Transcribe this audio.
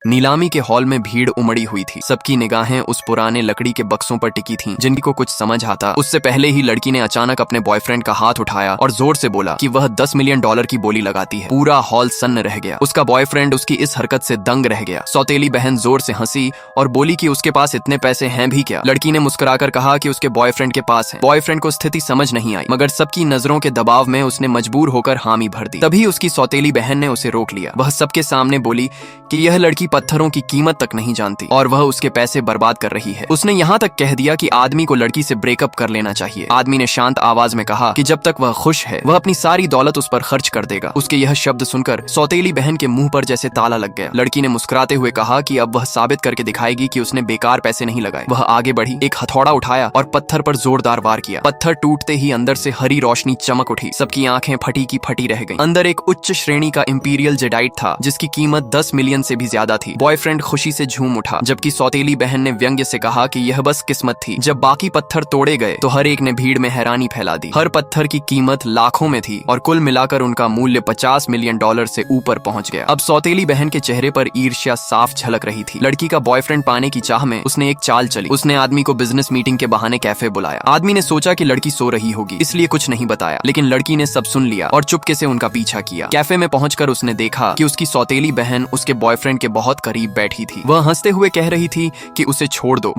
नीलामी के हॉल में भीड़ उमड़ी हुई थी। सबकी निगाहें उस पुराने लकड़ी के बक्सों पर टिकी थीं, जिनकी को कुछ समझ आता उससे पहले ही लड़की ने अचानक अपने बॉयफ्रेंड का हाथ उठाया और जोर से बोला कि वह $10 मिलियन की बोली लगाती है। पूरा हॉल सन्न रह गया। उसका बॉयफ्रेंड उसकी इस हरकत से दंग रह गया। सौतेली बहन जोर से हंसी और बोली कि उसके पास इतने पैसे हैं भी क्या। लड़की ने मुस्कुराकर कहा कि उसके बॉयफ्रेंड के पास है। बॉयफ्रेंड को स्थिति समझ नहीं आई, मगर सबकी नजरों के दबाव में उसने मजबूर होकर हामी भर दी। तभी उसकी सौतेली बहन ने उसे रोक लिया। वह सबके सामने बोली कि यह लड़की पत्थरों की कीमत तक नहीं जानती और वह उसके पैसे बर्बाद कर रही है। उसने यहाँ तक कह दिया कि आदमी को लड़की से ब्रेकअप कर लेना चाहिए। आदमी ने शांत आवाज में कहा कि जब तक वह खुश है वह अपनी सारी दौलत उस पर खर्च कर देगा। उसके यह शब्द सुनकर सौतेली बहन के मुंह पर जैसे ताला लग गया। लड़की ने मुस्कुराते हुए कहा कि अब वह साबित करके दिखाएगी कि उसने बेकार पैसे नहीं लगाए। वह आगे बढ़ी, एक हथौड़ा उठाया और पत्थर पर जोरदार वार किया। पत्थर टूटते ही अंदर से हरी रोशनी चमक उठी। सबकी आंखें फटी की फटी रह गईं। अंदर एक उच्च श्रेणी का इंपीरियल जेडाइट था, जिसकी कीमत 10 मिलियन से भी ज्यादा थी। बॉयफ्रेंड खुशी से झूम उठा, जबकि सौतेली बहन ने व्यंग्य से कहा कि यह बस किस्मत थी। जब बाकी पत्थर तोड़े गए तो हर एक ने भीड़ में हैरानी फैला दी। हर पत्थर की कीमत लाखों में थी और कुल मिलाकर उनका मूल्य $50 मिलियन से ऊपर पहुंच गया। अब सौतेली बहन के चेहरे पर ईर्ष्या साफ झलक रही थी। लड़की का बॉयफ्रेंड पाने की चाह में उसने एक चाल चली। उसने आदमी को बिजनेस मीटिंग के बहाने कैफे बुलाया। आदमी ने सोचा कि लड़की सो रही होगी, इसलिए कुछ नहीं बताया, लेकिन लड़की ने सब सुन लिया और चुपके से उनका पीछा किया। कैफे में पहुंचकर उसने देखा कि उसकी सौतेली बहन उसके बॉयफ्रेंड के बहुत करीब बैठी थी। वह हंसते हुए कह रही थी कि उसे छोड़ दो।